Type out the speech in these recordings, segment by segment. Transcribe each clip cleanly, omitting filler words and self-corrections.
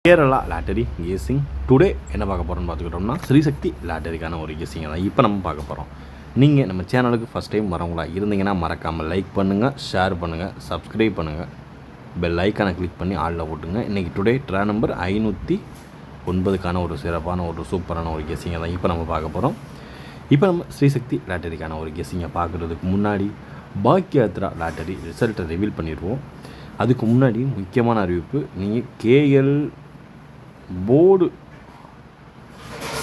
Kerala lottery கேசிங் today என்ன பார்க்க போகிறோம்னு பார்த்துக்கிட்டோம்னா ஸ்ரீசக்தி லாட்டரிக்கான ஒரு கேசிங்கை தான் இப்போ நம்ம பார்க்க போகிறோம். நீங்கள் நம்ம சேனலுக்கு ஃபஸ்ட் டைம் வரவங்களா இருந்தீங்கன்னா மறக்காமல் லைக் பண்ணுங்கள், ஷேர் பண்ணுங்கள், சப்ஸ்கிரைப் பண்ணுங்கள், பெல் ஐக்கானை கிளிக் பண்ணி ஆளில் போட்டுங்க. இன்றைக்கி டுடே ட்ரா நம்பர் 509க்கான ஒரு சிறப்பான ஒரு சூப்பரான ஒரு கெஸ்ஸிங்கை தான் இப்போ நம்ம பார்க்க போகிறோம். இப்போ நம்ம ஸ்ரீசக்தி லாட்டரிக்கான ஒரு கெஸ்ஸிங்கை பார்க்குறதுக்கு முன்னாடி பாக்யாத்ரா லாட்டரி ரிசல்ட்டை ரிவீல் பண்ணிடுவோம். அதுக்கு முன்னாடி முக்கியமான அறிவிப்பு, நீங்கள் கேஎல் போர்டு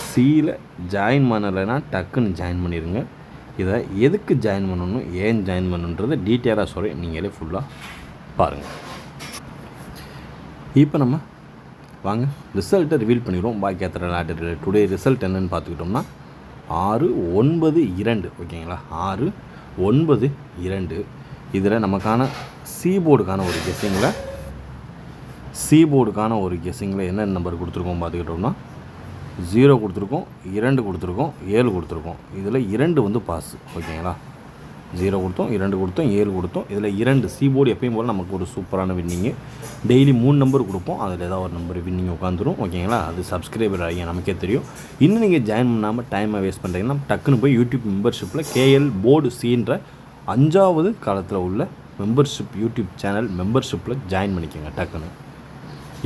சியில் ஜாயின் பண்ணலைன்னா டக்குன்னு ஜாயின் பண்ணிடுங்க. இதை எதுக்கு ஜாயின் பண்ணணும், ஏன் ஜாயின் பண்ணணுன்றதை டீட்டெயிலாக சொல்லி நீங்களே ஃபுல்லாக பாருங்கள். இப்போ நம்ம வாங்க ரிசல்ட்டை ரிவீல் பண்ணிடுவோம். பாக்கியாத்திர லாட்டரியில் டுடே ரிசல்ட் என்னென்னு பார்த்துக்கிட்டோம்னா 692 ஓகேங்களா. 692 இதில் நமக்கான சி போர்டுக்கான ஒரு கெஸ்ஸிங்கில் என்ன நம்பர் கொடுத்துருக்கோம் பார்த்துக்கிட்டோம்னா 0 கொடுத்துருக்கோம், 2 கொடுத்துருக்கோம், 7 கொடுத்துருக்கோம். இதில் 2 வந்து பாஸ் ஓகேங்களா. 0 கொடுத்தோம், 2 கொடுத்தோம், 7 கொடுத்தோம். இதில் 2 சி போர்டு எப்பயும் போல் நமக்கு ஒரு சூப்பரான வின்னிங்கு. டெய்லி 3 நம்பர் கொடுப்போம், அதில் ஏதாவது ஒரு நம்பர் வின்னிங் உட்காந்துரும் ஓகேங்களா. அது சப்ஸ்கிரைபர் ஆகிய நமக்கே தெரியும். இன்னும் நீங்கள் ஜாயின் பண்ணாமல் டைமை வேஸ்ட் பண்ணுறீங்கன்னா டக்குன்னு போய் யூடியூப் மெம்பர்ஷிப்பில் கேஎல் போர்டு சின்ற 5வது காலத்தில் உள்ள மெம்பர்ஷிப் யூடியூப் சேனல் மெம்பர்ஷிப்பில் ஜாயின் பண்ணிக்கோங்க டக்குன்னு.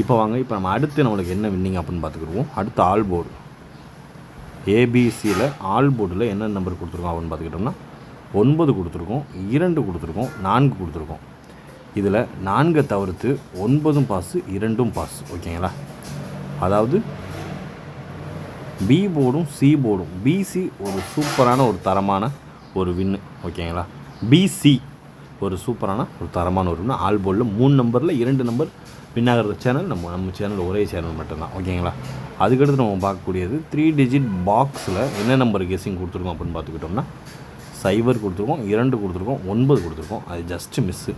இப்போ வாங்க, இப்போ நம்ம அடுத்து நம்மளுக்கு என்ன வின்னிங் அப்படின்னு பார்த்துக்கிடுவோம். அடுத்து ஆல் போர்டு ஏபிசியில் ஆல் போர்டில் என்ன நம்பர் கொடுத்துருக்கோம் அப்படின்னு பார்த்துக்கிட்டோம்னா 9 கொடுத்துருக்கோம், 2 கொடுத்துருக்கோம், 4 கொடுத்துருக்கோம். இதில் 4 தவிர்த்து 9 பாஸு, 2 பாஸ் ஓகேங்களா. அதாவது பி போர்டும் சி போர்டும், பிசி ஒரு சூப்பரான ஒரு தரமான ஒரு வின்னு ஓகேங்களா. பிசி ஒரு சூப்பரான ஒரு தரமான ஒரு வின்னு. ஆல் போர்டில் 3 நம்பரில் 2 நம்பர் வின் ஆகிற சேனல் நம்ம சேனல் ஒரே சேனல் மட்டும்தான் ஓகேங்களா. அதுக்கடுத்து நம்ம பார்க்கக்கூடியது 3 டிஜிட் பாக்ஸில் என்ன நம்பர் கெஸ்ஸிங் கொடுத்துருக்கோம் அப்படின்னு பார்த்துக்கிட்டோம்னா 0 கொடுத்துருக்கோம், 2 கொடுத்துருக்கோம், 9 கொடுத்துருக்கோம். அது ஜஸ்ட்டு மிஸ்ஸு.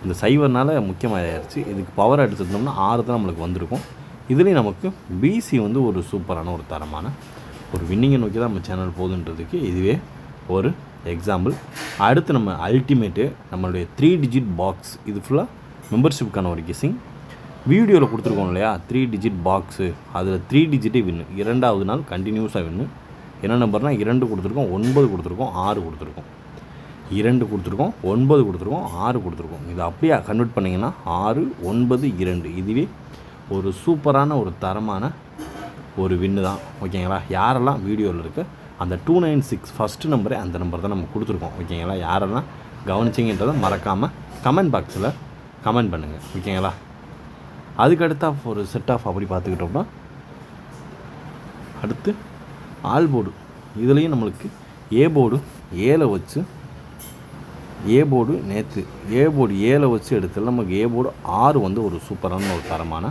இந்த 0னால முக்கியமாக ஆயிடுச்சு. இதுக்கு பவர் எடுத்துருந்தோம்னா 6 தான் நம்மளுக்கு வந்திருக்கும். இதுலேயும் நமக்கு பிசி வந்து ஒரு சூப்பரான ஒரு தரமான ஒரு வின்னிங்கை நோக்கி தான் நம்ம சேனல் போகுதுன்றதுக்கு இதுவே ஒரு எக்ஸாம்பிள். அடுத்து நம்ம அல்டிமேட்டு நம்மளுடைய 3 டிஜிட் பாக்ஸ், இது ஃபுல்லாக மெம்பர்ஷிப்புக்கான ஒரு கெஸ்ஸிங். வீடியோவில் கொடுத்துருக்கோம் இல்லையா 3 டிஜிட் பாக்ஸு, அதில் 3 டிஜிட்டே வின்னு. 2வது நாள் கண்டினியூஸாக வின்னு. என்ன நம்பர்னால் 2 கொடுத்துருக்கோம், 9 கொடுத்துருக்கோம், 6 கொடுத்துருக்கோம். 2 கொடுத்துருக்கோம், 9 கொடுத்துருக்கோம், 6 கொடுத்துருக்கோம். இதை அப்படியே கன்வெர்ட் பண்ணிங்கன்னா 6, 9, 2 இதுவே ஒரு சூப்பரான ஒரு தரமான ஒரு வின்னு தான் ஓகேங்களா. யாரெல்லாம் வீடியோவில் இருக்க அந்த 296 ஃபஸ்ட்டு நம்பரே அந்த நம்பர் தான் நம்ம கொடுத்துருக்கோம் ஓகேங்களா. யாரெல்லாம் கவனிச்சிங்கன்றதை மறக்காமல் கமெண்ட் பாக்ஸில் கமெண்ட் பண்ணுங்கள் ஓகேங்களா. அதுக்கடுத்தா ஒரு செட் ஆஃப் அப்படி பார்த்துக்கிட்டோம்னா அடுத்து ஆல் போர்டு. இதுலேயும் நம்மளுக்கு ஏ போர்டு 7 வச்சு நேற்று ஏ போர்டு 7 வச்சு எடுத்துல நமக்கு ஏ போர்டு 6 வந்து ஒரு சூப்பரான ஒரு தரமான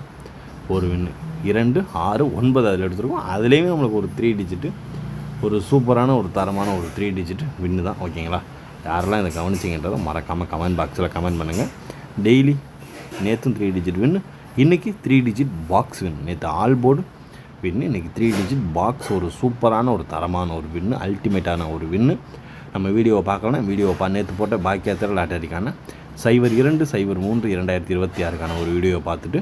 ஒரு வின்னு. 2, 6, 9 அதில் எடுத்துருக்கோம். அதுலேயுமே நம்மளுக்கு ஒரு 3 டிஜிட்டு ஒரு சூப்பரான ஒரு தரமான ஒரு 3 டிஜிட் வின்னு தான் ஓகேங்களா. யாரெல்லாம் இதை கவனிச்சிங்கன்றதை மறக்காமல் கமெண்ட் பாக்ஸில் கமெண்ட் பண்ணுங்கள். டெய்லி நேற்றும் 3 டிஜிட் வின்னு, இன்றைக்கி 3 டிஜிட் பாக்ஸ் வின். நேற்று ஆல் போர்டு வின்னு, இன்றைக்கி 3 டிஜிட் பாக்ஸ் ஒரு சூப்பரான ஒரு தரமான ஒரு வின்னு, அல்டிமேட்டான ஒரு வின்னு. நம்ம வீடியோவை பார்க்கலாம். வீடியோவை நேற்று போட்ட பாக்கியாத்திர லாட்டரிக்கான 02/03 2026க்கான ஒரு வீடியோவை பார்த்துட்டு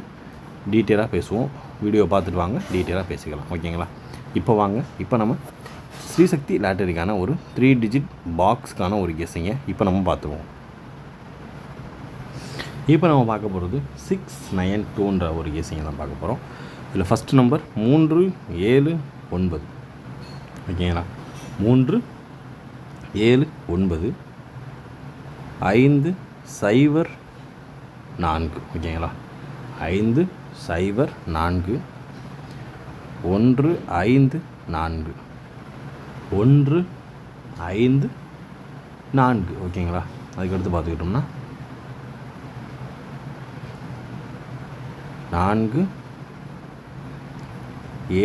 டீட்டெயிலாக பேசுவோம். வீடியோவை பார்த்துட்டு வாங்க, டீட்டெயிலாக பேசிக்கலாம் ஓகேங்களா. இப்போ நம்ம ஸ்ரீசக்தி லாட்டரிக்கான ஒரு 3 டிஜிட் பாக்ஸ்க்கான ஒரு கெஸ்ஸிங்கை இப்போ நம்ம பார்த்துருவோம். இப்போ நம்ம பார்க்க போகிறது 692ன்ற ஒரு கெஸ்ஸிங்கை தான் பார்க்க போகிறோம். இதில் ஃபஸ்ட்டு நம்பர் 3, 7, 9 ஓகேங்களா. 3, 7, 9, 5, 0, 4 ஓகேங்களா. 5, 0, 4, 1, 5, 4, 1, 5, 4 ஓகேங்களா. அதுக்கடுத்து பார்த்துக்கிட்டோம்னா 4,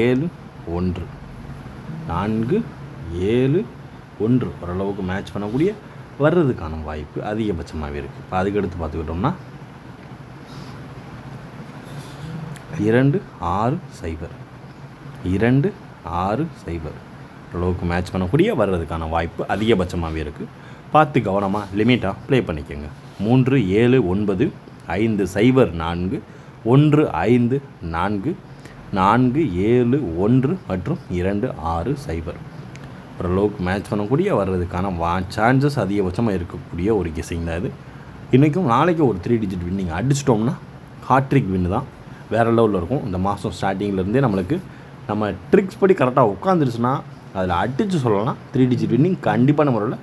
7, 1, 4, 7, 1 ஓரளவுக்கு மேட்ச் பண்ணக்கூடிய வர்றதுக்கான வாய்ப்பு அதிகபட்சமாகவே இருக்குது. இப்போ அதுக்கடுத்து பார்த்துக்கிட்டோம்னா 2, 6, 0, 2, 6, 0 ஓரளவுக்கு மேட்ச் பண்ணக்கூடிய வர்றதுக்கான வாய்ப்பு அதிகபட்சமாகவே இருக்குது. பார்த்து கவனமாக லிமிட்டாக ப்ளே பண்ணிக்கோங்க. 3, 7, 9, 5, 0, 4, 1 5 4 4 7 1 மற்றும் 2 6 0. ஓரளவுக்கு மேட்ச் பண்ணக்கூடிய வர்றதுக்கான சான்சஸ் அதிகபட்சமாக இருக்கக்கூடிய ஒரு கெஸ்ஸிங் தான் இது. இன்றைக்கும் நாளைக்கு ஒரு 3 டிஜிட் வின்னிங் அடிச்சிட்டோம்னா ஹாட்ரிக் வின்னு தான், வேறு லெவலில் இருக்கும். இந்த மாதம் ஸ்டார்டிங்லேருந்தே நம்மளுக்கு நம்ம ட்ரிக்ஸ் படி கரெக்டாக உட்காந்துருச்சுன்னா அதில் அடித்து சொல்லலாம் 3 டிஜிட் வின்னிங் கண்டிப்பாக நம்மளோட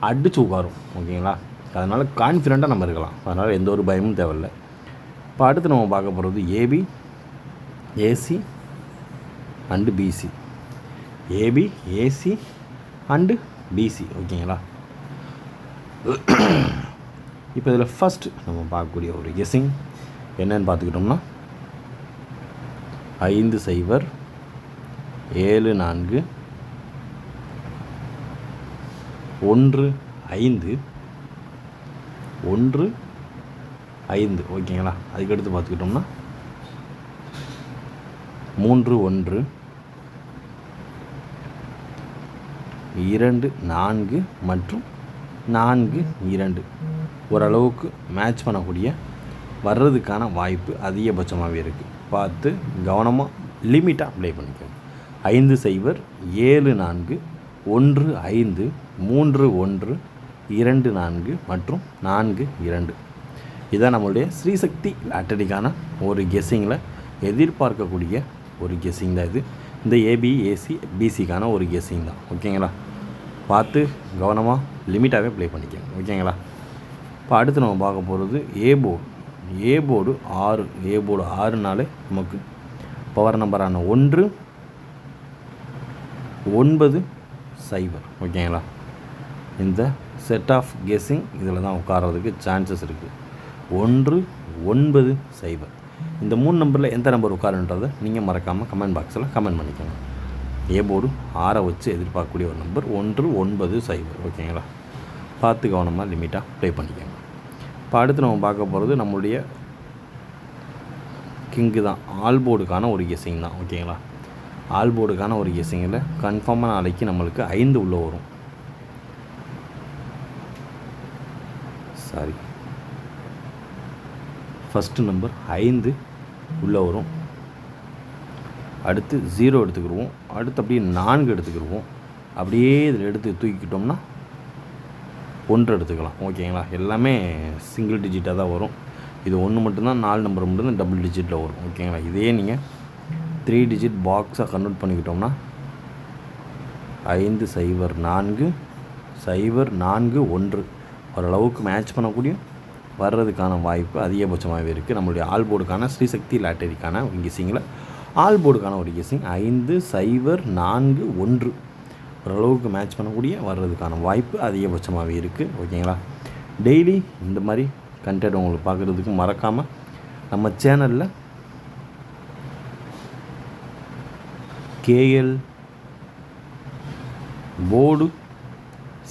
அடித்து உட்காரும். ஓகேங்களா? அதனால் கான்ஃபிடெண்ட்டாக நம்ம இருக்கலாம். அதனால் எந்த ஒரு பயமும் தேவையில்லை. இப்போ அடுத்து நம்ம பார்க்க போகிறது AB, AC and BC. AB, AC and BC. ஓகேங்களா? இப்போ இதில் ஃபஸ்ட்டு நம்ம பார்க்கக்கூடிய ஒரு கெஸ்ஸிங் என்னன்னு பார்த்துக்கிட்டோம்னா 5 0 7 4 1 5 1 5. ஓகேங்களா? அதுக்கடுத்து பார்த்துக்கிட்டோம்னா 3 1 2 4 மற்றும் 4 2. ஓரளவுக்கு மேட்ச் பண்ணக்கூடிய வர்றதுக்கான வாய்ப்பு அதிகபட்சமாகவே இருக்குது. பார்த்து கவனமாக லிமிட்டாக ப்ளே பண்ணிக்கோங்க. 5 0 7 4 1 5 3 1 2 4 மற்றும் 4 2. இதான் நம்மளுடைய ஸ்ரீசக்தி லாட்டரிக்கான ஒரு கெஸ்ஸிங்கில் எதிர்பார்க்கக்கூடிய ஒரு கெஸ்ஸிங் தான் இது. இந்த ஏபி, ஏசி, பிசிக்கான ஒரு கெஸ்ஸிங் தான். ஓகேங்களா? பார்த்து கவனமாக லிமிட்டாகவே ப்ளே பண்ணிக்கோங்க. ஓகேங்களா? இப்போ அடுத்து நம்ம பார்க்க போகிறது A board. A board 6. A board 6நாலே நமக்கு பவர் நம்பரான 1 9 0. ஓகேங்களா? இந்த செட் ஆஃப் கெஸ்ஸிங் இதில் தான் உட்கார்றதுக்கு சான்சஸ் இருக்குது. 1 9 0. இந்த 3 நம்பரில் எந்த நம்பர் உட்காருன்றதை நீங்கள் மறக்காமல் கமெண்ட் பாக்ஸில் கமெண்ட் பண்ணிக்கோங்க. ஏ போர்டு 6 வச்சு எதிர்பார்க்கக்கூடிய ஒரு நம்பர் 1 9 0. ஓகேங்களா? பார்த்து கவனமாக லிமிட்டாக ப்ளே பண்ணிக்கோங்க. இப்போ அடுத்து நம்ம பார்க்க போகிறது நம்மளுடைய கிங்கு தான். ஆல் போர்டுக்கான ஒரு கெஸ்ஸிங் தான். ஓகேங்களா? ஆல் போர்டுக்கான ஒரு கெஸ்ஸிங்கில் கன்ஃபார்மாக நாளைக்கு நம்மளுக்கு 5 உள்ளே வரும். சாரி, ஃபஸ்ட்டு நம்பர் 5 உள்ளே வரும். அடுத்து 0 எடுத்துக்கிடுவோம். அடுத்து அப்படியே 4 எடுத்துக்கிடுவோம். அப்படியே இதில் எடுத்து தூக்கிக்கிட்டோம்னா 1 எடுத்துக்கலாம். ஓகேங்களா? எல்லாமே சிங்கிள் டிஜிட்டாக தான் வரும். இது 1 மட்டும்தான், 4 நம்பர் மட்டும்தான் டபுள் டிஜிட்டில் வரும். ஓகேங்களா? இதே நீங்கள் 3 டிஜிட் பாக்ஸாக கன்வெர்ட் பண்ணிக்கிட்டோம்னா 5 0 4 0 4 1 ஓரளவுக்கு மேட்ச் பண்ணக்கூடிய வர்றதுக்கான வாய்ப்பு அதிகபட்சமாகவே இருக்குது. நம்மளுடைய ஆல் போர்டுக்கான ஸ்ரீசக்தி லாட்டரிக்கான கெஸ்ஸிங்கில் ஆல் போர்டுக்கான ஒரு கெஸ்ஸிங் 5 0 4 1 ஓரளவுக்கு மேட்ச் பண்ணக்கூடிய வர்றதுக்கான வாய்ப்பு அதிகபட்சமாகவே இருக்குது. ஓகேங்களா? டெய்லி இந்த மாதிரி கண்டென்ட் உங்களுக்கு பார்க்குறதுக்கு மறக்காமல் நம்ம சேனலில் கேஎல் போர்டு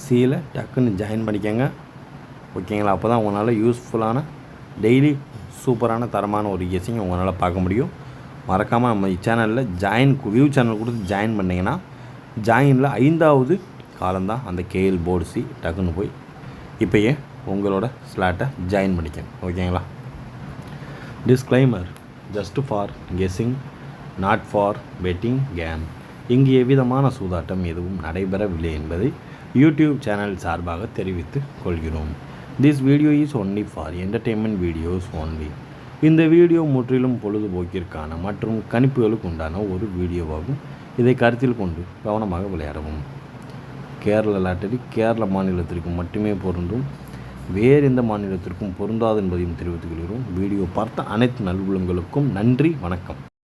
சியில் டக்குன்னு ஜாயின் பண்ணிக்கோங்க. ஓகேங்களா? அப்போ தான் உங்களால் யூஸ்ஃபுல்லான டெய்லி சூப்பரான தரமான ஒரு கெஸ்ஸிங் உங்களால் பார்க்க முடியும். மறக்காமல் நம்ம சேனலில் வியூ சேனல் கொடுத்து ஜாயின் பண்ணிங்கன்னா ஜாயினில் 5வது காலம்தான் அந்த கேஎல் போர்டு சி. டக்குன்னு போய் இப்போயே உங்களோட ஸ்லாட்டை ஜாயின் பண்ணிக்கங்க. ஓகேங்களா? Disclaimer: just for guessing, not for betting game. இங்கு எவ்விதமான சூதாட்டம் எதுவும் நடைபெறவில்லை என்பதை யூடியூப் சேனல் சார்பாக தெரிவித்துக் கொள்கிறோம். This video is only for entertainment videos only. இந்த வீடியோ முற்றிலும் பொழுதுபோக்கிற்கான மற்றும் கணிப்புகளுக்கு உண்டான ஒரு வீடியோவாகும். இதை கருத்தில் கொண்டு கவனமாக விளையாடவும். கேரள லாட்டரி கேரள மாநிலத்திற்கு மட்டுமே பொருந்தும், வேறு எந்த மாநிலத்திற்கும் பொருந்தாது என்பதையும் தெரிவித்துக் கொள்கிறோம். வீடியோ பார்த்த அனைத்து நல்வுள்ளங்களுக்கும் நன்றி, வணக்கம்.